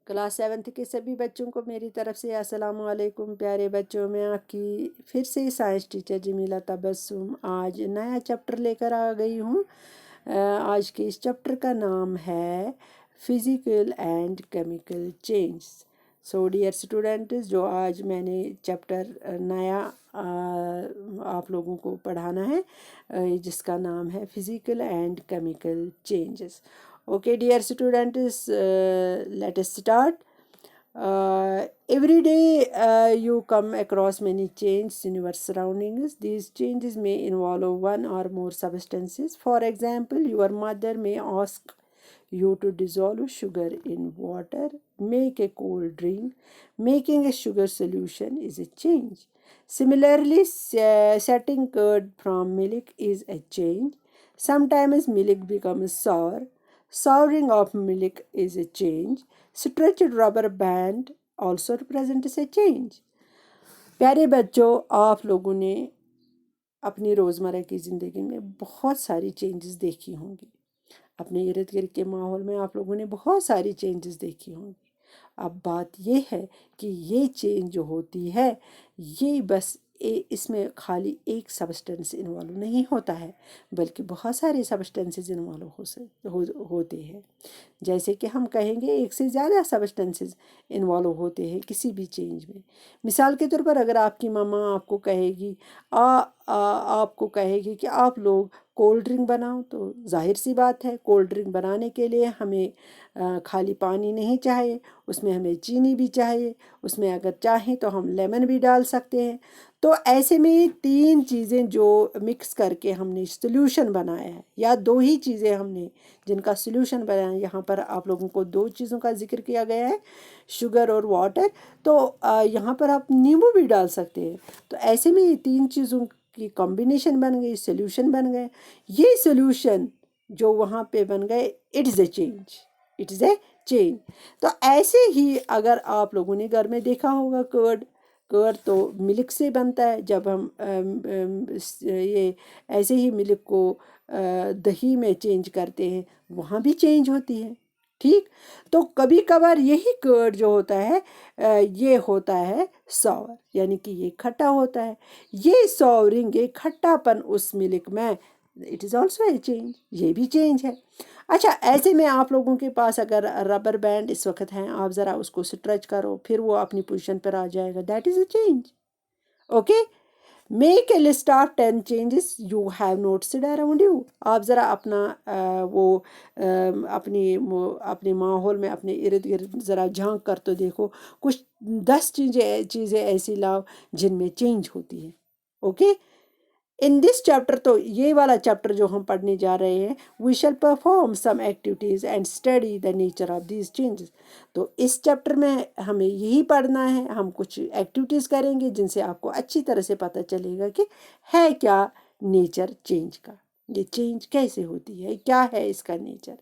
Class 7 کے سبھی بچوں کو میری طرف سے السلام علیکم پیارے بچوں. میں آپ کی پھر سے سائنس ٹیچر جمیلہ تبسم آج نیا چیپٹر لے کر آ گئی ہوں. آج کے اس چیپٹر کا نام ہے physical and chemical change. So dear students, جو آج میں نے چیپٹر نیا آپ لوگوں کو پڑھانا ہے جس کا نام ہے physical and chemical changes. Okay, dear students, let us start. Every day you come across many changes in your surroundings. These changes may involve one or more substances. For example, your mother may ask you to dissolve sugar in water, make a cold drink. Making a sugar solution is a change. Similarly, setting curd from milk is a change. Sometimes milk becomes sour. Souring of milk is a change. Stretched rubber band also represents a change. پیارے بچوں، آپ لوگوں نے اپنی روزمرہ کی زندگی میں بہت ساری چینجز دیکھی ہوں گی. اپنے ارد گرد کے ماحول میں آپ لوگوں نے بہت ساری چینجز دیکھی ہوں گی. اب بات یہ ہے کہ یہ چینج جو ہوتی ہے یہ بس اس میں خالی ایک سبسٹنس انوالو نہیں ہوتا ہے، بلکہ بہت سارے سبسٹنسز انوالو ہوتے ہیں. جیسے کہ ہم کہیں گے ایک سے زیادہ سبسٹنسز انوالو ہوتے ہیں کسی بھی چینج میں. مثال کے طور پر اگر آپ کی ماما آپ کو کہے گی کہ آپ لوگ کولڈ ڈرنک بناؤ، تو ظاہر سی بات ہے کولڈ ڈرنک بنانے کے لیے ہمیں خالی پانی نہیں چاہیے، اس میں ہمیں چینی بھی چاہیے، اس میں اگر چاہیں تو ہم لیمن بھی ڈال سکتے ہیں. تو ایسے میں یہ تین چیزیں جو مکس کر کے ہم نے سولوشن بنایا ہے، یا دو ہی چیزیں ہم نے جن کا سولوشن بنایا. یہاں پر آپ لوگوں کو دو چیزوں کا ذکر کیا گیا ہے، شوگر اور واٹر. تو یہاں پر آپ نیمبو بھی ڈال سکتے ہیں. تو ایسے میں یہ تین چیزوں کی کمبینیشن بن گئی، سولوشن بن گئے. یہ سولوشن جو وہاں پہ بن گئے، اٹ از اے چینج. تو ایسے ہی اگر آپ لوگوں نے گھر میں دیکھا ہوگا کرڈ تو ملک سے بنتا ہے. جب ہم یہ ایسے ہی ملک کو دہی میں چینج کرتے ہیں، وہاں بھی چینج ہوتی ہے. ٹھیک، تو کبھی کبھار یہی کرڈ جو ہوتا ہے یہ ہوتا ہے ساور، یعنی کہ یہ کھٹا ہوتا ہے. یہ ساورنگ، یہ کھٹا پن اس ملک میں، it is also a change, یہ بھی چینج ہے. اچھا، ایسے میں آپ لوگوں کے پاس اگر ربر بینڈ اس وقت ہیں، آپ ذرا اس کو سٹریچ کرو، پھر وہ اپنی پوزیشن پر آ جائے گا. That is a change. Okay, make a list of 10 changes you have noticed around you. آپ ذرا اپنا اپنے ماحول میں اپنے ارد گرد ذرا جھانک کر تو دیکھو، کچھ 10 چیزیں ایسی لاؤ جن میں چینج ہوتی ہے. اوکے، ان دس چیپٹر، تو یہ والا چیپٹر جو ہم پڑھنے جا رہے ہیں، we shall perform some activities and study the nature of these changes. تو اس چیپٹر میں ہمیں یہی پڑھنا ہے. ہم کچھ ایکٹیویٹیز کریں گے جن سے آپ کو اچھی طرح سے پتہ چلے گا کہ ہے کیا نیچر چینج کا، یہ چینج کیسے ہوتی ہے، کیا ہے اس کا نیچر.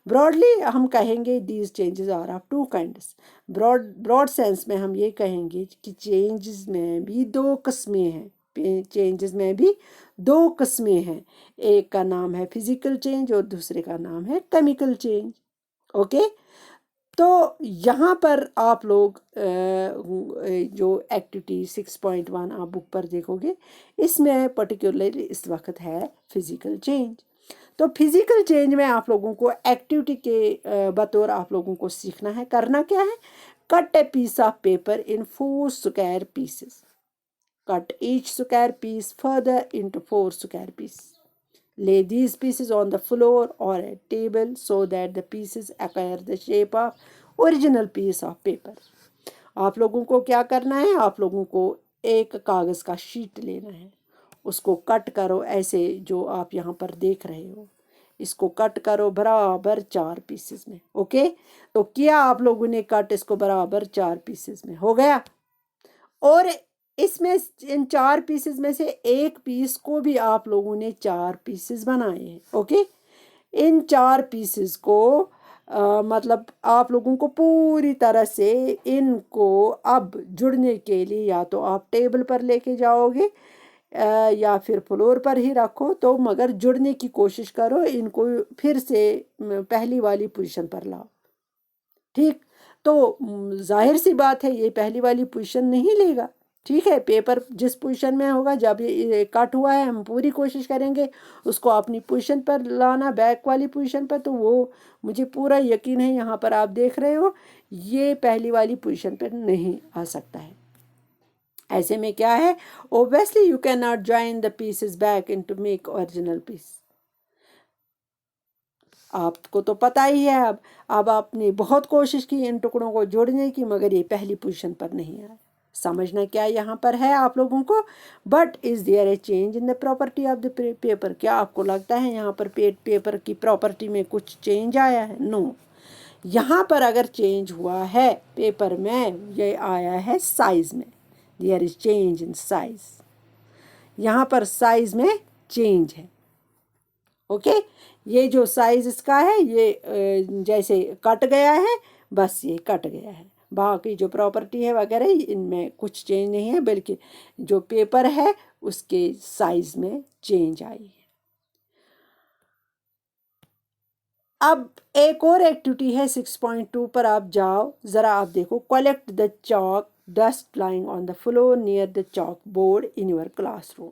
براڈلی ہم کہیں گے these changes are of two kinds. Broad sense میں ہم یہ کہیں گے کہ چینجز میں بھی دو قسمیں ہیں. چینجز میں بھی دو قسمیں ہیں، ایک کا نام ہے فزیکل چینج اور دوسرے کا نام ہے کیمیکل چینج. اوکے، تو یہاں پر آپ لوگ جو ایکٹیویٹی 6.1 آپ بک پر دیکھو گے، اس میں پرٹیکولرلی اس وقت ہے فزیکل چینج. تو فزیکل چینج میں آپ لوگوں کو ایکٹیویٹی کے بطور آپ لوگوں کو سیکھنا ہے. کرنا کیا ہے؟ Cut a piece of paper in 4 square pieces. Cut each square piece further into 4 square pieces. Lay these pieces on the floor or a table so that the pieces acquire the shape of original piece of paper. آپ لوگوں کو کیا کرنا ہے؟ آپ لوگوں کو ایک کاغذ کا شیٹ لینا ہے، اس کو کٹ کرو ایسے جو آپ یہاں پر دیکھ رہے ہو. اس کو کٹ کرو برابر 4 پیسز میں. اوکے، تو کیا آپ لوگوں نے کٹ اس کو برابر 4 پیسز میں؟ ہو گیا. اور اس میں ان 4 پیسز میں سے ایک پیس کو بھی آپ لوگوں نے 4 پیسز بنائے ہیں. اوکے، ان 4 پیسز کو مطلب آپ لوگوں کو پوری طرح سے ان کو اب جڑنے کے لیے یا تو آپ ٹیبل پر لے کے جاؤ گے یا پھر فلور پر ہی رکھو، تو مگر جڑنے کی کوشش کرو، ان کو پھر سے پہلی والی پوزیشن پر لاؤ. ٹھیک، تو ظاہر سی بات ہے یہ پہلی والی پوزیشن نہیں لے گا. ٹھیک ہے، پیپر جس پوزیشن میں ہوگا، جب یہ کٹ ہوا ہے ہم پوری کوشش کریں گے اس کو اپنی پوزیشن پر لانا، بیک والی پوزیشن پر. تو وہ مجھے پورا یقین ہے یہاں پر آپ دیکھ رہے ہو یہ پہلی والی پوزیشن پر نہیں آ سکتا ہے. ایسے میں کیا ہے، obviously you cannot join the pieces back into make original piece. آپ کو تو پتہ ہی ہے. اب آپ نے بہت کوشش کی ان ٹکڑوں کو جوڑنے کی، مگر یہ پہلی پوزیشن پر نہیں آیا. سمجھنا کیا یہاں پر ہے آپ لوگوں کو. But is there a change in the property of the paper? کیا آپ کو لگتا ہے یہاں پر پیپر کی پراپرٹی میں کچھ چینج آیا ہے؟ نو. یہاں پر اگر چینج ہوا ہے پیپر میں، یہ آیا ہے سائز میں. There is change in size. یہاں پر سائز میں چینج ہے. اوکے، یہ جو سائز اس کا ہے یہ جیسے کٹ گیا ہے، بس یہ کٹ گیا ہے. باقی جو پراپرٹی ہے وغیرہ ان میں کچھ چینج نہیں ہے، بلکہ جو پیپر ہے اس کے سائز میں چینج آئی ہے. اب ایک اور ایکٹیویٹی ہے 6.2 پر آپ جاؤ ذرا. آپ دیکھو، collect the chalk dust lying on the floor near the chalk board in your class room,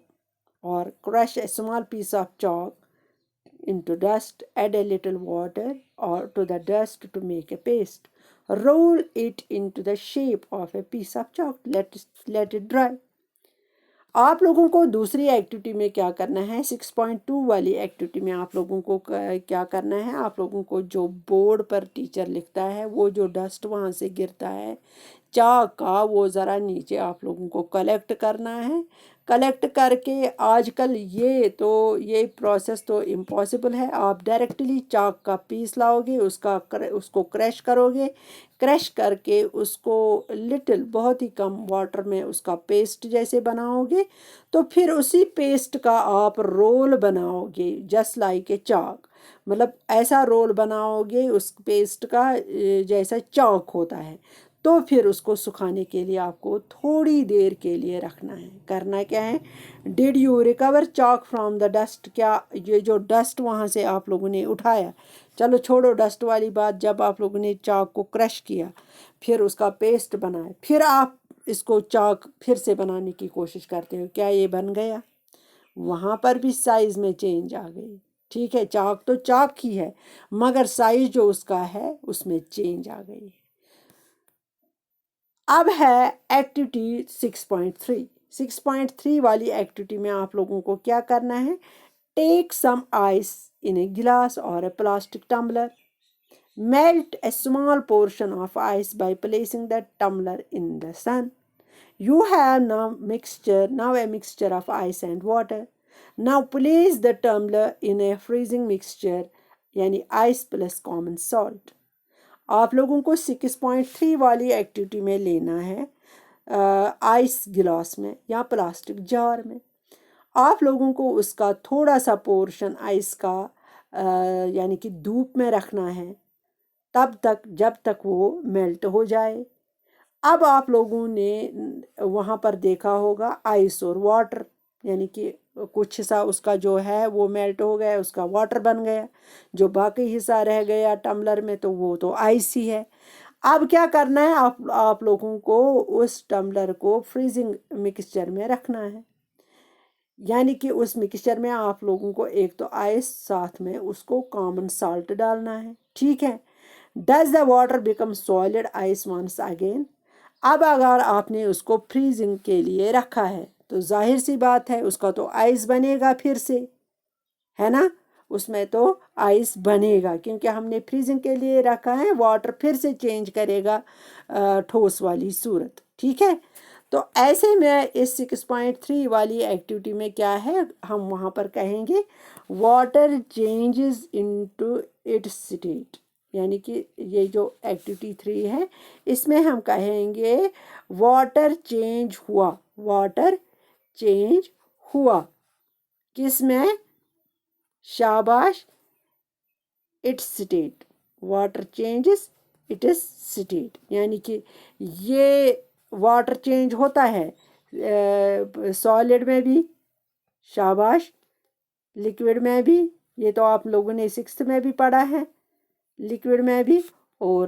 اور crush a small piece of chalk into dust, add a little water or to the dust to make a paste. Roll it into the shape of a piece of chalk. Let it dry. آپ لوگوں کو دوسری activity میں کیا کرنا ہے، 6.2 والی activity میں آپ لوگوں کو کیا کرنا ہے، آپ لوگوں کو جو بورڈ پر ٹیچر لکھتا ہے وہ جو ڈسٹ وہاں سے گرتا ہے چاک کا، وہ ذرا نیچے آپ لوگوں کو کلیکٹ کرنا ہے. کلیکٹ کر کے آج کل یہ پروسیس تو امپاسبل ہے. آپ ڈائریکٹلی چاک کا پیس لاؤ گے، اس کو کریش کرو گے. کریش کر کے اس کو لٹل بہت ہی کم واٹر میں اس کا پیسٹ جیسے بناؤ گے، تو پھر اسی پیسٹ کا آپ رول بناؤ گے جسٹ لائک اے چاک. مطلب ایسا رول بناؤ گے اس پیسٹ کا جیسا چاک ہوتا ہے. تو پھر اس کو سکھانے کے لیے آپ کو تھوڑی دیر کے لیے رکھنا ہے. کرنا کیا ہے، did you recover chalk from the dust? کیا یہ جو ڈسٹ وہاں سے آپ لوگوں نے اٹھایا، چلو چھوڑو ڈسٹ والی بات، جب آپ لوگوں نے چاک کو کرش کیا پھر اس کا پیسٹ بنایا، پھر آپ اس کو چاک پھر سے بنانے کی کوشش کرتے ہو، کیا یہ بن گیا؟ وہاں پر بھی سائز میں چینج آ گئی. ٹھیک ہے، چاک تو چاک ہی ہے مگر سائز جو اس کا ہے اس میں چینج آ گئی. اب ہے ایکٹیویٹی 6.3. 6.3 والی ایکٹیویٹی میں آپ لوگوں کو کیا کرنا ہے، ٹیک some ice in a glass اور a plastic tumbler. Melt a small portion of ice by placing the tumbler in the sun. You have now a mixture of ice and water. Now place the tumbler in a freezing mixture یعنی ice plus common salt. آپ لوگوں کو 6.3 والی activity میں لینا ہے ice glass میں یا پلاسٹک جار میں. آپ لوگوں کو اس کا تھوڑا سا پورشن آئس کا یعنی کہ دھوپ میں رکھنا ہے تب تک جب تک وہ میلٹ ہو جائے. اب آپ لوگوں نے وہاں پر دیکھا ہوگا آئس اور واٹر، یعنی کہ کچھ حصہ اس کا جو ہے وہ میلٹ ہو گیا، اس کا واٹر بن گیا، جو باقی حصہ رہ گیا ٹمبلر میں تو وہ تو آئس ہی ہے. اب کیا کرنا ہے، آپ لوگوں کو اس ٹمبلر کو فریزنگ مکسچر میں رکھنا ہے. یعنی کہ اس مکسچر میں آپ لوگوں کو ایک تو آئس ساتھ میں اس کو کامن سالٹ ڈالنا ہے. ٹھیک ہے. Does the water become solid ice once again? اب اگر آپ نے اس کو فریزنگ کے لیے رکھا ہے تو ظاہر سی بات ہے اس کا تو آئس بنے گا پھر سے، ہے نا، اس میں تو آئس بنے گا کیونکہ ہم نے فریزنگ کے لیے رکھا ہے. واٹر پھر سے چینج کرے گا ٹھوس والی صورت. ٹھیک ہے. تو ایسے میں اس 6.3 والی ایکٹیویٹی میں کیا ہے، ہم وہاں پر کہیں گے water changes into its state. یعنی کہ یہ جو ایکٹیویٹی 3 ہے اس میں ہم کہیں گے واٹر چینج ہوا. واٹر چینج ہوا کس میں؟ شاباش، its state. Water changes its state. یعنی کہ یہ واٹر چینج ہوتا ہے سالڈ میں بھی، شاباش، لکوڈ میں بھی، یہ تو آپ لوگوں نے 6th میں بھی پڑھا ہے، لکوڈ میں بھی اور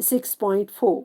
6.4।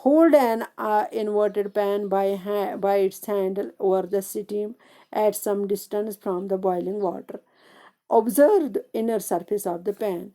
Hold an inverted pan by its handle over the steam at some distance from the boiling water. Observe the inner surface of the pan.